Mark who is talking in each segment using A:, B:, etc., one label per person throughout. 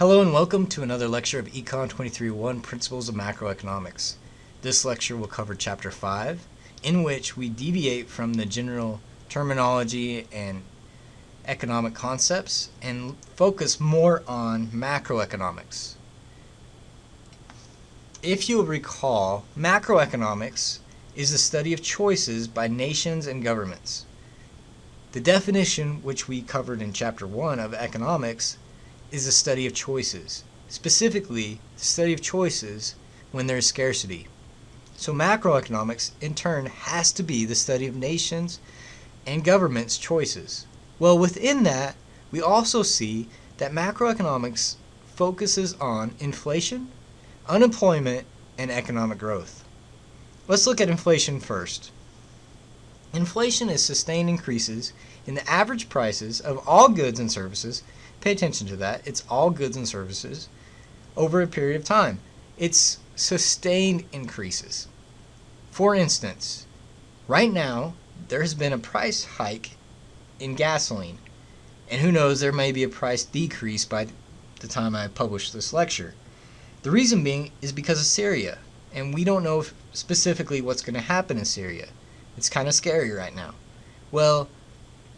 A: Hello and welcome to another lecture of Econ 23.1 Principles of Macroeconomics. This lecture will cover Chapter 5, in which we deviate from the general terminology and economic concepts and focus more on macroeconomics. If you'll recall, macroeconomics is the study of choices by nations and governments. The definition, which we covered in Chapter 1 of economics, is the study of choices, specifically the study of choices when there is scarcity. So macroeconomics, in turn, has to be the study of nations and governments' choices. Well, within that, we also see that macroeconomics focuses on inflation, unemployment, and economic growth. Let's look at inflation first. Inflation is sustained increases in the average prices of all goods and services. Pay attention to that. It's all goods and services over a period of time. It's sustained increases. For instance, right now, there has been a price hike in gasoline. And who knows, there may be a price decrease by the time I publish this lecture. The reason being is because of Syria. And we don't know specifically what's going to happen in Syria. It's kind of scary right now. Well,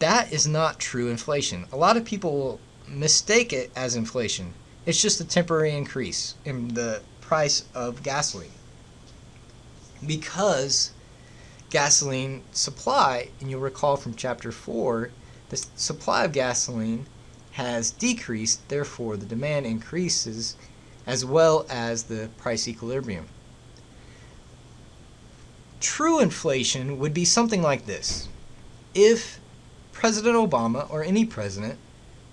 A: that is not true inflation. A lot of people will mistake it as inflation. It's just a temporary increase in the price of gasoline. Because gasoline supply, and you'll recall from Chapter 4, the supply of gasoline has decreased, therefore the demand increases as well as the price equilibrium. True inflation would be something like this. If President Obama or any president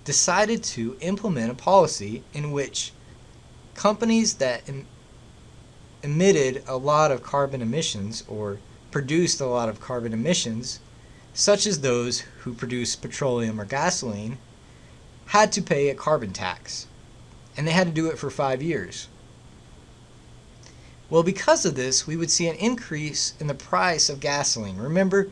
A: decided to implement a policy in which companies that emitted a lot of carbon emissions or produced a lot of carbon emissions, such as those who produce petroleum or gasoline, had to pay a carbon tax. And they had to do it for 5 years. Well, because of this, we would see an increase in the price of gasoline. Remember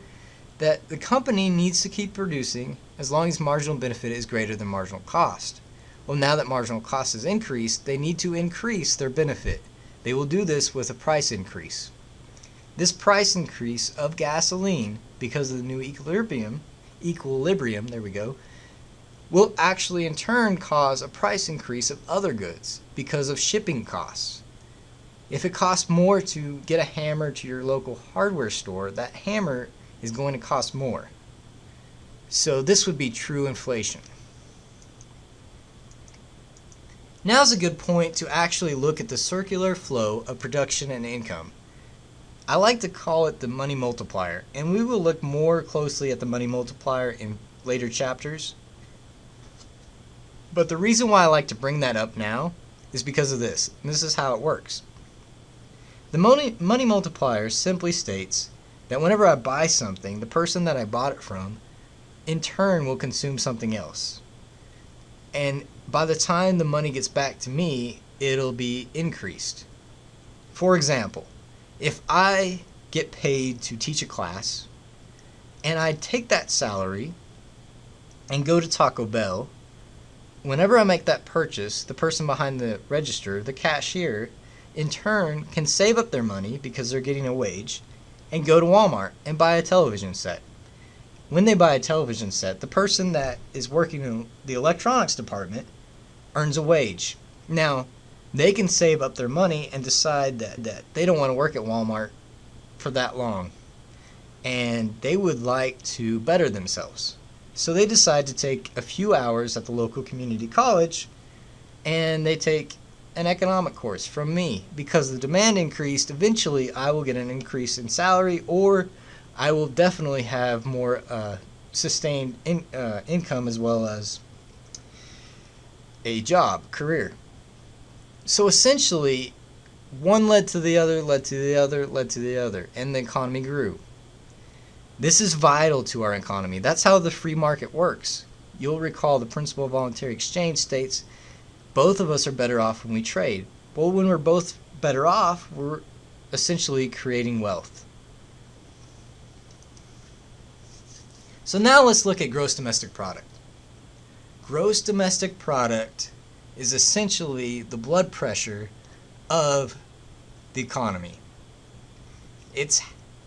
A: that the company needs to keep producing as long as marginal benefit is greater than marginal cost. Well, now that marginal cost has increased, they need to increase their benefit. They will do this with a price increase. This price increase of gasoline, because of the new equilibrium, will actually in turn cause a price increase of other goods because of shipping costs. If it costs more to get a hammer to your local hardware store, that hammer is going to cost more. So this would be true inflation. Now's a good point to actually look at the circular flow of production and income. I like to call it the money multiplier, and we will look more closely at the money multiplier in later chapters. But the reason why I like to bring that up now is because of this, and this is how it works. The money multiplier simply states that whenever I buy something, the person that I bought it from in turn will consume something else. And by the time the money gets back to me, it'll be increased. For example, if I get paid to teach a class and I take that salary and go to Taco Bell, whenever I make that purchase, the person behind the register, the cashier, in turn can save up their money because they're getting a wage and go to Walmart and buy a television set. When they buy a television set, the person that is working in the electronics department earns a wage. Now, they can save up their money and decide that they don't want to work at Walmart for that long. And they would like to better themselves. So they decide to take a few hours at the local community college, and they take an economic course from me. Because the demand increased, eventually I will get an increase in salary, or I will definitely have more sustained income as well as a job, career. So essentially, one led to the other, led to the other, led to the other, and the economy grew. This is vital to our economy. That's how the free market works. You'll recall the principle of voluntary exchange states both of us are better off when we trade. Well, when we're both better off, we're essentially creating wealth. So now let's look at gross domestic product. Gross domestic product is essentially the blood pressure of the economy. It's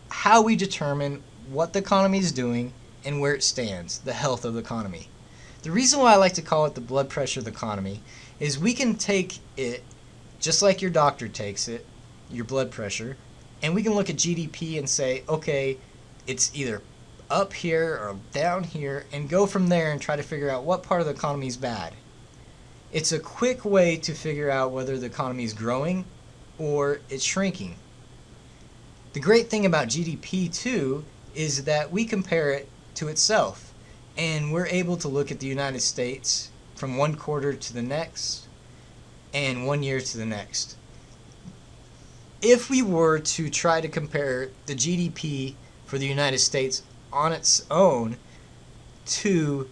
A: how we determine what the economy is doing and where it stands, the health of the economy. The reason why I like to call it the blood pressure of the economy is we can take it just like your doctor takes it, your blood pressure, and we can look at GDP and say, okay, it's either up here or down here, and go from there and try to figure out what part of the economy is bad. It's a quick way to figure out whether the economy is growing or it's shrinking. The great thing about GDP too is that we compare it to itself, and we're able to look at the United States from one quarter to the next and 1 year to the next. If we were to try to compare the GDP for the United States on its own to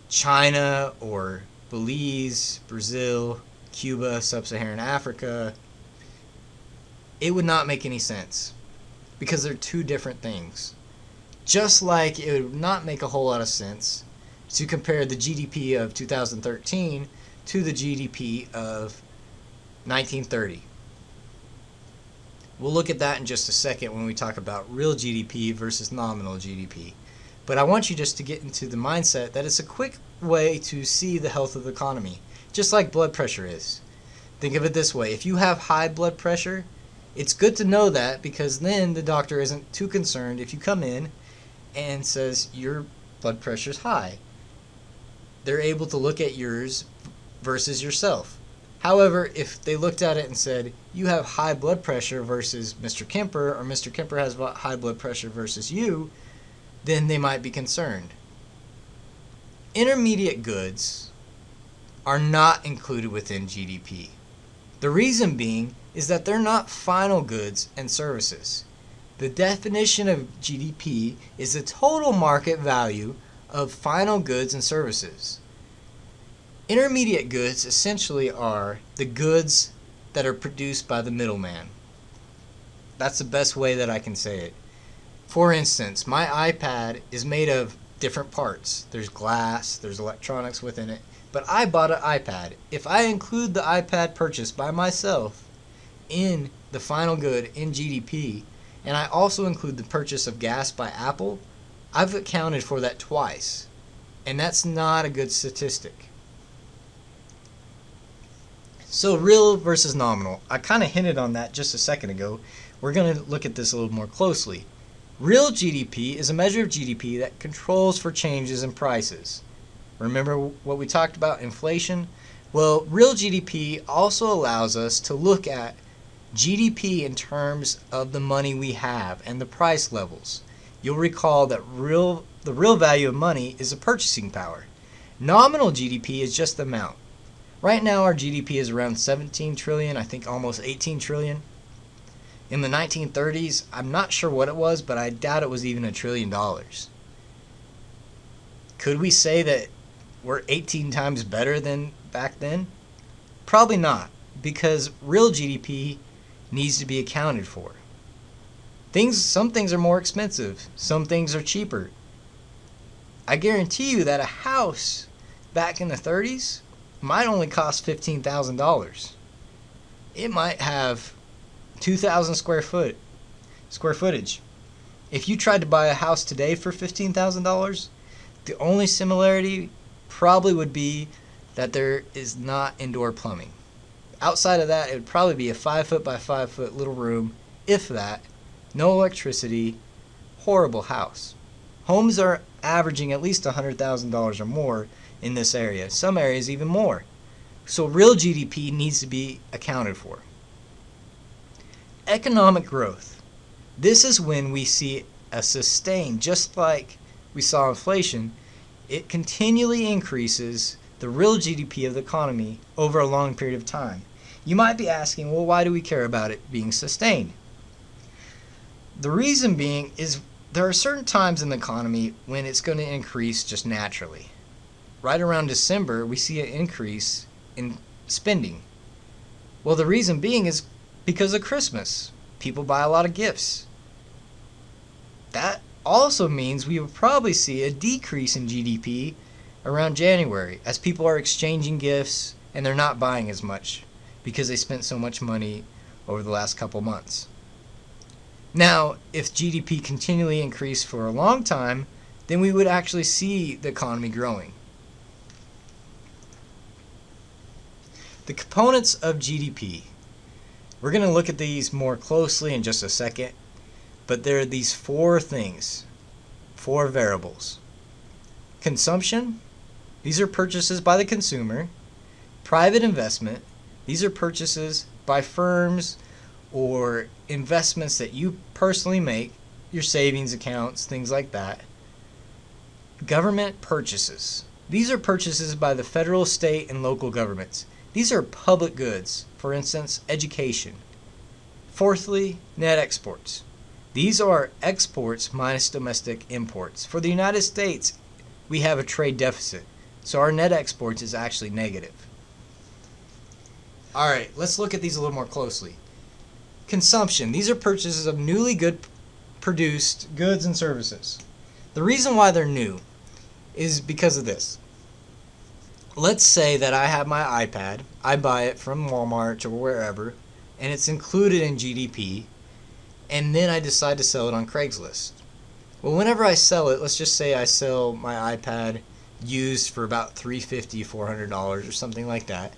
A: China or Belize, Brazil, Cuba, Sub-Saharan Africa, it would not make any sense because they're two different things. Just like it would not make a whole lot of sense to compare the GDP of 2013 to the GDP of 1930. We'll look at that in just a second when we talk about real GDP versus nominal GDP. But I want you just to get into the mindset that it's a quick way to see the health of the economy, just like blood pressure is. Think of it this way: if you have high blood pressure, it's good to know that, because then the doctor isn't too concerned if you come in and says your blood pressure is high. They're able to look at yours versus yourself. However, if they looked at it and said, you have high blood pressure versus Mr. Kemper, or Mr. Kemper has high blood pressure versus you, then they might be concerned. Intermediate goods are not included within GDP. The reason being is that they're not final goods and services. The definition of GDP is the total market value of final goods and services. Intermediate goods essentially are the goods that are produced by the middleman. That's the best way that I can say it. For instance, my iPad is made of different parts. There's glass, there's electronics within it, but I bought an iPad. If I include the iPad purchase by myself in the final good in GDP, and I also include the purchase of gas by Apple, I've accounted for that twice, and that's not a good statistic. So real versus nominal. I kind of hinted on that just a second ago. We're going to look at this a little more closely. Real GDP is a measure of GDP that controls for changes in prices. Remember what we talked about, inflation? Well, real GDP also allows us to look at GDP in terms of the money we have and the price levels. You'll recall that the real value of money is the purchasing power. Nominal GDP is just the amount. Right now our GDP is around 17 trillion, I think almost 18 trillion. In the 1930s, I'm not sure what it was, but I doubt it was even $1 trillion. Could we say that we're 18 times better than back then? Probably not, because real GDP needs to be accounted for. Some things are more expensive, some things are cheaper. I guarantee you that a house back in the 30s might only cost $15,000. It might have 2,000 square footage. If you tried to buy a house today for $15,000, the only similarity probably would be that there is not indoor plumbing. Outside of that, it would probably be a 5 foot by 5 foot little room, if that, no electricity, horrible house. Homes are averaging at least $100,000 or more in this area, some areas even more. So real GDP needs to be accounted for. Economic growth. This is when we see a sustained, just like we saw inflation, it continually increases the real GDP of the economy over a long period of time. You might be asking, well, why do we care about it being sustained? The reason being is there are certain times in the economy when it's going to increase just naturally. Right around December, we see an increase in spending. Well, the reason being is because of Christmas. People buy a lot of gifts. That also means we will probably see a decrease in GDP around January as people are exchanging gifts and they're not buying as much because they spent so much money over the last couple months. Now, if GDP continually increased for a long time, then we would actually see the economy growing. The components of GDP. We're going to look at these more closely in just a second, but there are these four things, four variables. Consumption, these are purchases by the consumer. Private investment, these are purchases by firms or investments that you personally make, your savings accounts, things like that. Government purchases, these are purchases by the federal, state, and local governments. These are public goods, for instance, education. Fourthly, net exports. These are exports minus domestic imports. For the United States, we have a trade deficit, so our net exports is actually negative. All right, let's look at these a little more closely. Consumption. These are purchases of newly produced goods and services. The reason why they're new is because of this. Let's say that I have my iPad, I buy it from Walmart or wherever, and it's included in GDP, and then I decide to sell it on Craigslist. Well, whenever I sell it, let's just say I sell my iPad used for about $350, $400 or something like that,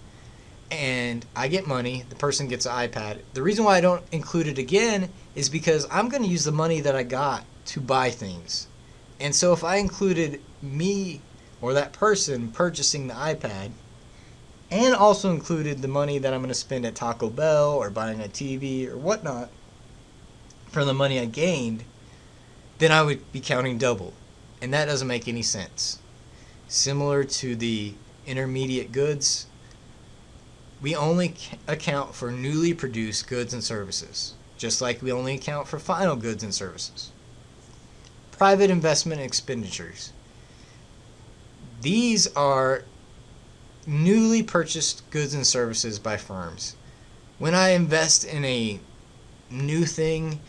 A: and I get money, the person gets an iPad. The reason why I don't include it again is because I'm going to use the money that I got to buy things. And so if I included me or that person purchasing the iPad and also included the money that I'm going to spend at Taco Bell or buying a TV or whatnot for the money I gained, then I would be counting double. And that doesn't make any sense. Similar to the intermediate goods, we only account for newly produced goods and services, just like we only account for final goods and services. Private investment expenditures. These are newly purchased goods and services by firms. When I invest in a new thing,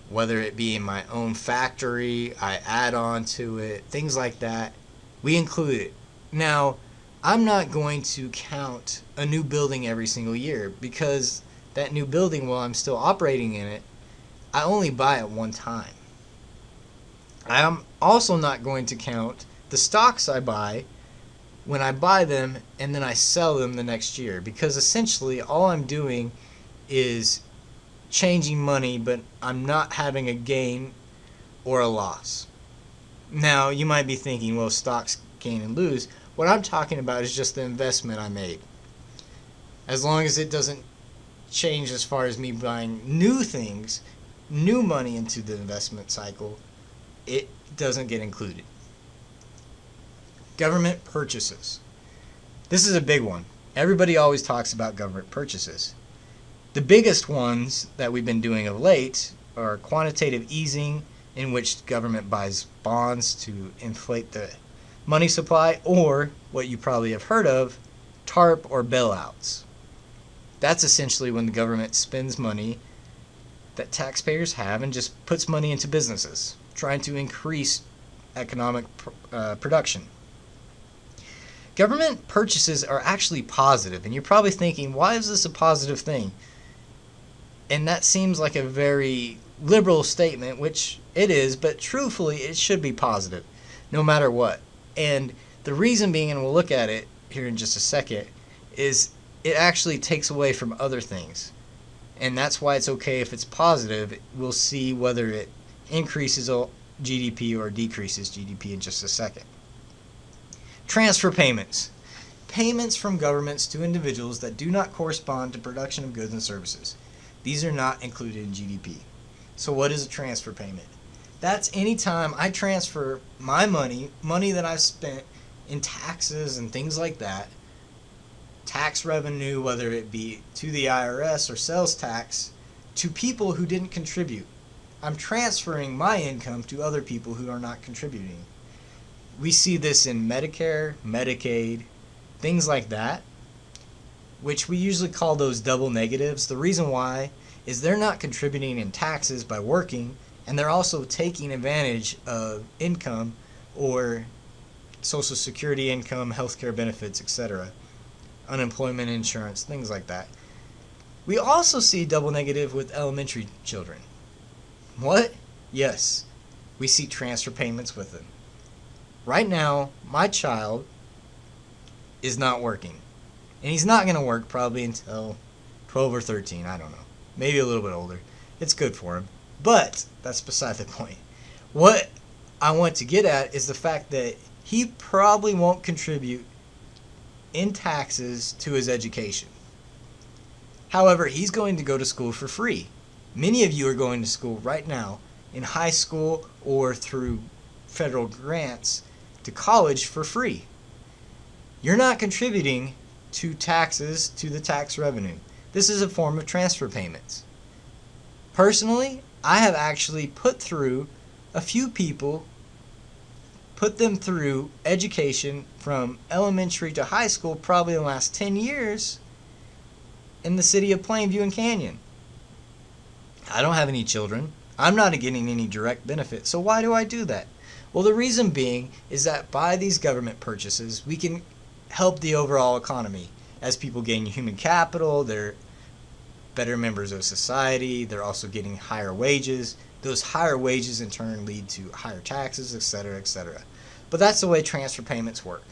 A: whether it be in my own factory, I add on to it, things like that, we include it. Now, I'm not going to count a new building every single year because that new building, while I'm still operating in it, I only buy it one time. I'm also not going to count the stocks I buy when I buy them and then I sell them the next year, because essentially all I'm doing is changing money, but I'm not having a gain or a loss. Now, you might be thinking, well, stocks gain and lose. What I'm talking about is just the investment I made. As long as it doesn't change as far as me buying new things, new money into the investment cycle, it doesn't get included. Government purchases. This is a big one. Everybody always talks about government purchases. The biggest ones that we've been doing of late are quantitative easing, in which government buys bonds to inflate the money supply, or what you probably have heard of, TARP or bailouts. That's essentially when the government spends money that taxpayers have and just puts money into businesses, trying to increase economic production. Government purchases are actually positive, and you're probably thinking, why is this a positive thing? And that seems like a very liberal statement, which it is, but truthfully, it should be positive, no matter what. And the reason being, and we'll look at it here in just a second, is it actually takes away from other things. And that's why it's okay if it's positive. We'll see whether it increases GDP or decreases GDP in just a second. Transfer payments. Payments from governments to individuals that do not correspond to production of goods and services. These are not included in GDP. So what is a transfer payment? That's any time I transfer my money that I've spent in taxes and things like that, tax revenue, whether it be to the IRS or sales tax, to people who didn't contribute. I'm transferring my income to other people who are not contributing. We see this in Medicare, Medicaid, things like that, which we usually call those double negatives. The reason why is they're not contributing in taxes by working, and they're also taking advantage of income or Social Security income, healthcare benefits, etc., unemployment insurance, things like that. We also see double negative with elementary children. What? Yes, we see transfer payments with them. Right now, my child is not working. And he's not going to work probably until 12 or 13, I don't know. Maybe a little bit older. It's good for him. But that's beside the point. What I want to get at is the fact that he probably won't contribute in taxes to his education. However, he's going to go to school for free. Many of you are going to school right now in high school or through federal grants to college for free. You're not contributing to taxes, to the tax revenue. This is a form of transfer payments. Personally, I have actually put through a few people, put them through education from elementary to high school probably in the last 10 years in the city of Plainview and Canyon. I don't have any children. I'm not getting any direct benefit. So why do I do that? Well, the reason being is that by these government purchases, we can help the overall economy. As people gain human capital, they're better members of society. They're also getting higher wages. Those higher wages in turn lead to higher taxes, etc., etc. But that's the way transfer payments work.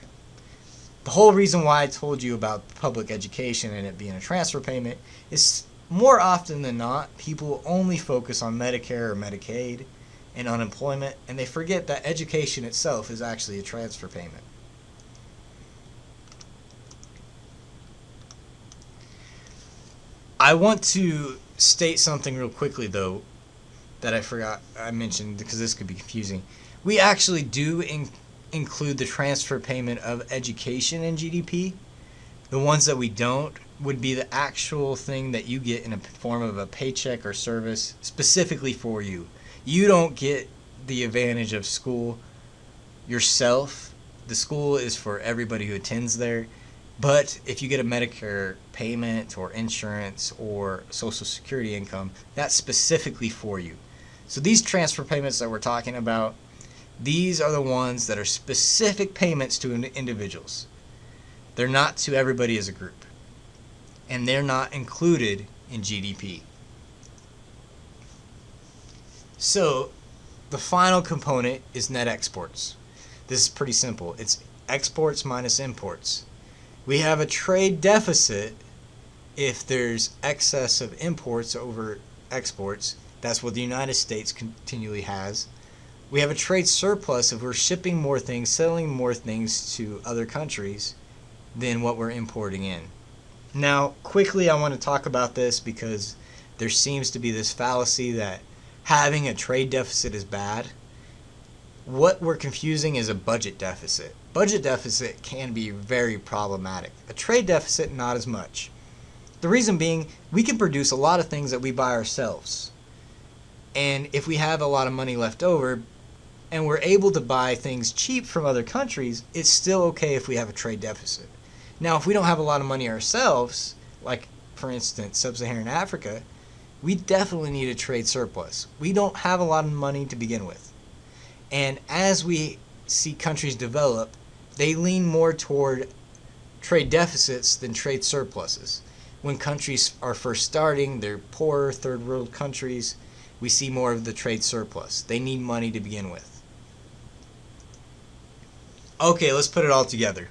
A: The whole reason why I told you about public education and it being a transfer payment is more often than not, people only focus on Medicare or Medicaid and unemployment, and they forget that education itself is actually a transfer payment. I want to state something real quickly, though, that I mentioned, because this could be confusing. We actually do include the transfer payment of education in GDP. The ones that we don't would be the actual thing that you get in a form of a paycheck or service specifically for you. You don't get the advantage of school yourself. The school is for everybody who attends there. But if you get a Medicare payment or insurance or Social Security income, that's specifically for you. So these transfer payments that we're talking about, these are the ones that are specific payments to individuals. They're not to everybody as a group. And they're not included in GDP. So the final component is net exports. This is pretty simple. It's exports minus imports. We have a trade deficit if there's excess of imports over exports. That's what the United States continually has. We have a trade surplus if we're shipping more things, selling more things to other countries than what we're importing in. Now, quickly, I want to talk about this because there seems to be this fallacy that having a trade deficit is bad. What we're confusing is a budget deficit. Budget deficit can be very problematic. A trade deficit, not as much. The reason being, we can produce a lot of things that we buy ourselves. And if we have a lot of money left over, and we're able to buy things cheap from other countries, it's still okay if we have a trade deficit. Now, if we don't have a lot of money ourselves, like, for instance, Sub-Saharan Africa, we definitely need a trade surplus. We don't have a lot of money to begin with. And as we see countries develop, they lean more toward trade deficits than trade surpluses. When countries are first starting, they're poorer, third world countries, we see more of the trade surplus. They need money to begin with. Okay, let's put it all together.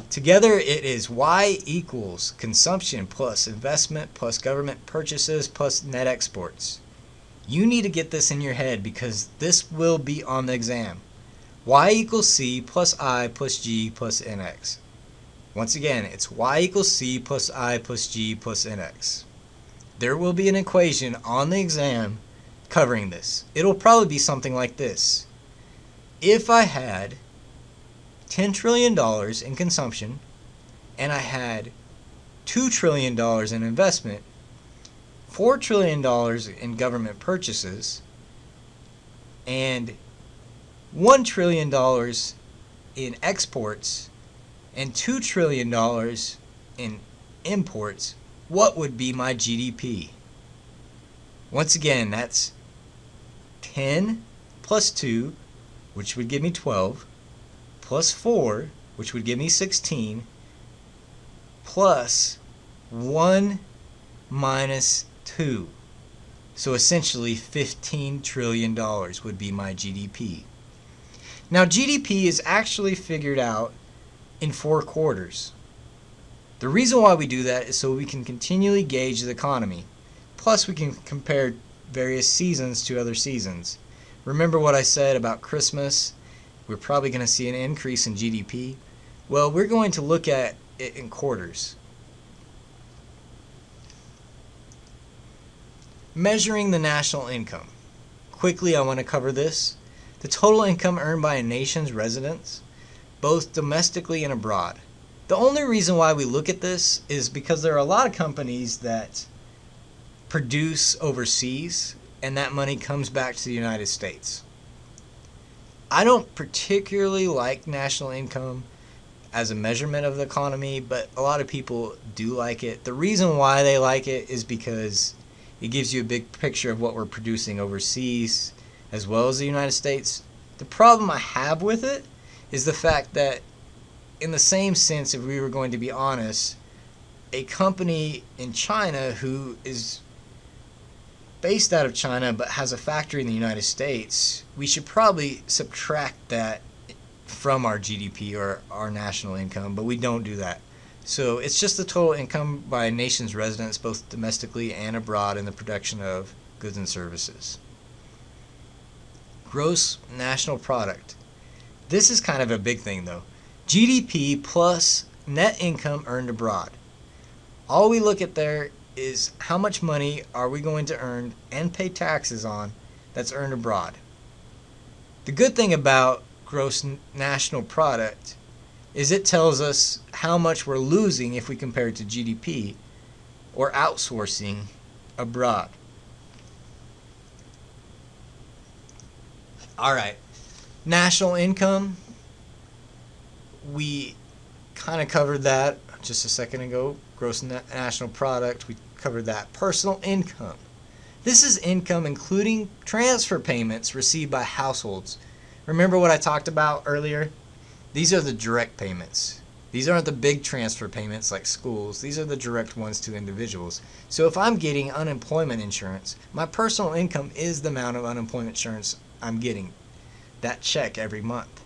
A: Together it is Y equals consumption plus investment plus government purchases plus net exports. You need to get this in your head because this will be on the exam. Y equals C plus I plus G plus NX. Once again, it's Y equals C plus I plus G plus NX. There will be an equation on the exam covering this. It'll probably be something like this. If I had $10 trillion in consumption and I had $2 trillion in investment, $4 trillion in government purchases, and $1 trillion in exports, and $2 trillion in imports, what would be my GDP? Once again, that's 10 plus 2, which would give me 12, plus 4, which would give me 16, plus 1 minus 2. So essentially $15 trillion would be my GDP. Now GDP is actually figured out in 4 quarters. The reason why we do that is so we can continually gauge the economy. Plus we can compare various seasons to other seasons. Remember what I said about Christmas? We're probably going to see an increase in GDP. Well, we're going to look at it in quarters. Measuring the national income. Quickly, I want to cover this. The total income earned by a nation's residents, both domestically and abroad. The only reason why we look at this is because there are a lot of companies that produce overseas, and that money comes back to the United States. I don't particularly like national income as a measurement of the economy, but a lot of people do like it. The reason why they like it is because it gives you a big picture of what we're producing overseas as well as the United States. The problem I have with it is the fact that, in the same sense, if we were going to be honest, a company in China who is based out of China but has a factory in the United States, we should probably subtract that from our GDP or our national income, but we don't do that. So it's just the total income by a nation's residents, both domestically and abroad, in the production of goods and services. Gross national product. This is kind of a big thing though. GDP plus net income earned abroad. All we look at there is how much money are we going to earn and pay taxes on that's earned abroad. The good thing about gross national product is it tells us how much we're losing if we compare it to GDP or outsourcing abroad. Alright, national income, we kind of covered that just a second ago. Gross national product, we covered that. Personal income. This is income including transfer payments received by households. Remember what I talked about earlier? These are the direct payments. These aren't the big transfer payments like schools. These are the direct ones to individuals. So if I'm getting unemployment insurance, my personal income is the amount of unemployment insurance I'm getting. That check every month.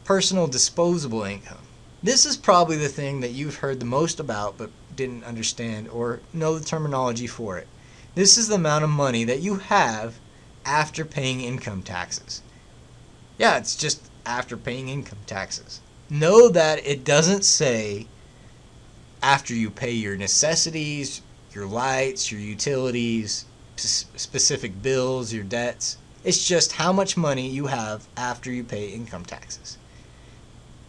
A: Personal disposable income. This is probably the thing that you've heard the most about but didn't understand or know the terminology for it. This is the amount of money that you have after paying income taxes. Yeah, it's just after paying income taxes. Know that it doesn't say after you pay your necessities, your lights, your utilities, specific bills, your debts. It's just how much money you have after you pay income taxes.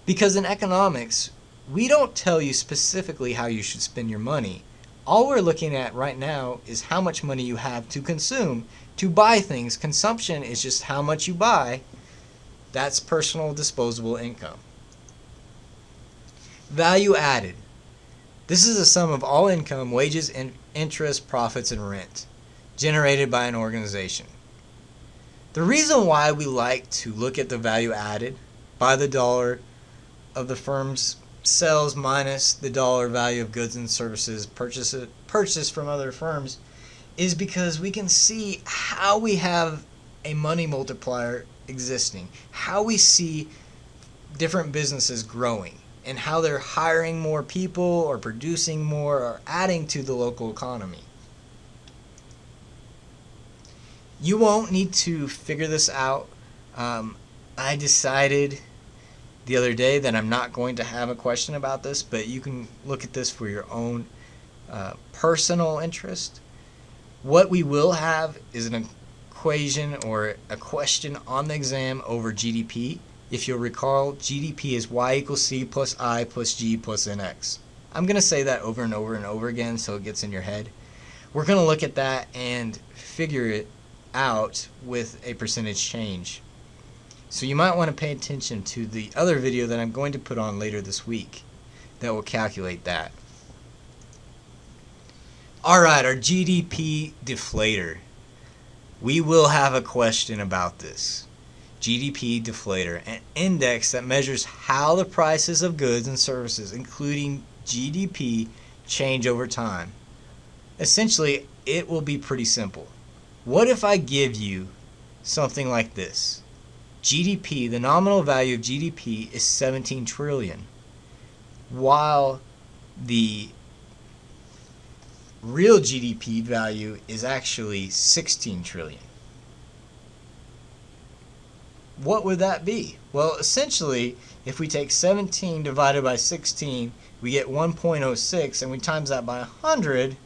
A: Because in economics, we don't tell you specifically how you should spend your money. All we're looking at right now is how much money you have to consume, to buy things. Consumption is just how much you buy. That's personal disposable income. Value added. This is a sum of all income, wages, interest, profits, and rent generated by an organization. The reason why we like to look at the value added by the dollar of the firm's sales minus the dollar value of goods and services purchased from other firms is because we can see how we have a money multiplier existing, how we see different businesses growing, and how they're hiring more people or producing more or adding to the local economy. You won't need to figure this out. I decided the other day that I'm not going to have a question about this, but you can look at this for your own personal interest. What we will have is an equation or a question on the exam over GDP. If you'll recall, GDP is y equals c plus I plus g plus nx. I'm going to say that over and over and over again so it gets in your head. We're going to look at that and figure it out with a percentage change. So you might want to pay attention to the other video that I'm going to put on later this week that will calculate that. Alright, our GDP deflator. We will have a question about this. GDP deflator, an index that measures how the prices of goods and services, including GDP change over time? Essentially, it will be pretty simple. What if I give you something like this? GDP, the nominal value of GDP is 17 trillion, while the real GDP value is actually 16 trillion. What would that be? Well, essentially, if we take 17 divided by 16, we get 1.06, and we times that by 100,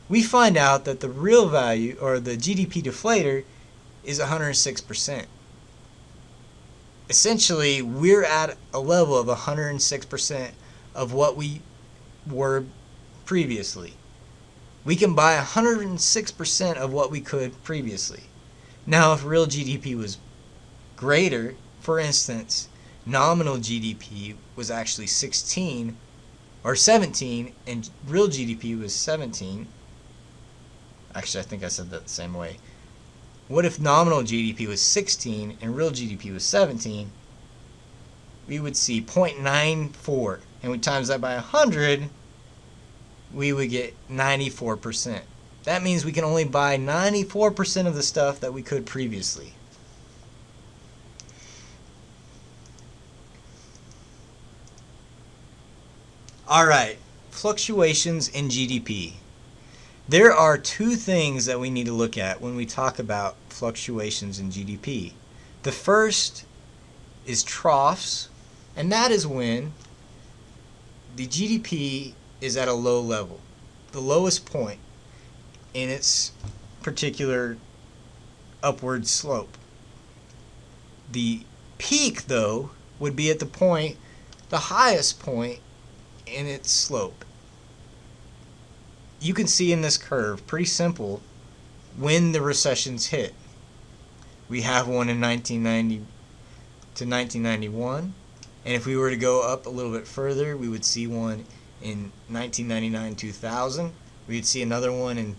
A: we find out that the real value, or the GDP deflator, is 106%. Essentially, we're at a level of 106% of what we were previously. We can buy 106% of what we could previously. Now, if real GDP was greater, for instance, nominal GDP was actually 16 or 17 and real GDP was 17. Actually, I think I said that the same way. What if nominal GDP was 16 and real GDP was 17? We would see 0.94, and we times that by 100, we would get 94%. That means we can only buy 94% of the stuff that we could previously. Alright, fluctuations in GDP. There are two things that we need to look at when we talk about fluctuations in GDP. The first is troughs, and that is when the GDP is at a low level, the lowest point in its particular upward slope. The peak, though, would be at the highest point in its slope. You can see in this curve, pretty simple, when the recessions hit. We have one in 1990 to 1991, and if we were to go up a little bit further, we would see one in 1999-2000. We'd see another one in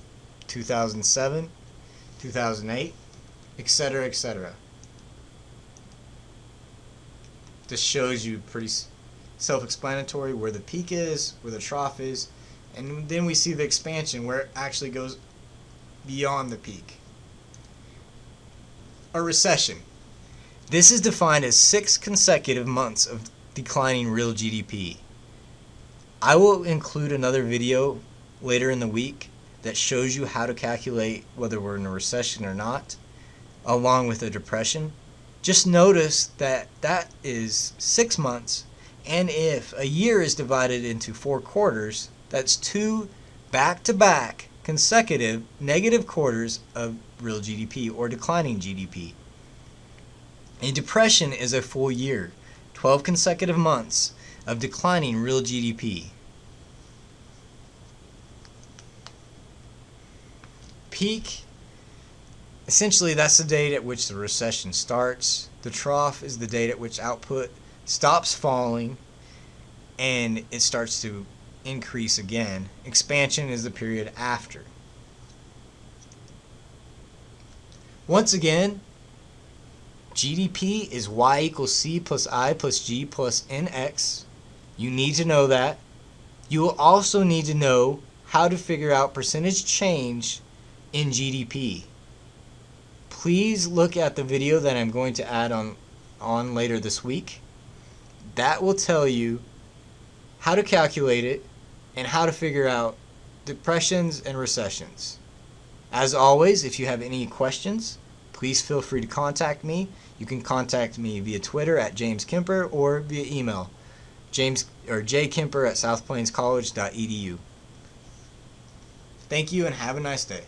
A: 2007, 2008, etc., etc. This shows you pretty self-explanatory where the peak is, where the trough is, and then we see the expansion where it actually goes beyond the peak. A recession. This is defined as 6 consecutive months of declining real GDP. I will include another video later in the week that shows you how to calculate whether we're in a recession or not, along with a depression. Just notice that that is 6 months, and if a year is divided into 4 quarters, that's 2 back-to-back consecutive negative quarters of real GDP or declining GDP. A depression is a full year, 12 consecutive months of declining real GDP. Peak, essentially that's the date at which the recession starts. The trough is the date at which output stops falling and it starts to increase again. Expansion is the period after. Once again, GDP is Y equals C plus I plus G plus NX. You need to know that. You will also need to know how to figure out percentage change in GDP. Please look at the video that I'm going to add on later this week. That will tell you how to calculate it and how to figure out depressions and recessions. As always, if you have any questions, please feel free to contact me. You can contact me via Twitter at James Kemper or via email jkemper@southplainscollege.edu. Thank you and have a nice day.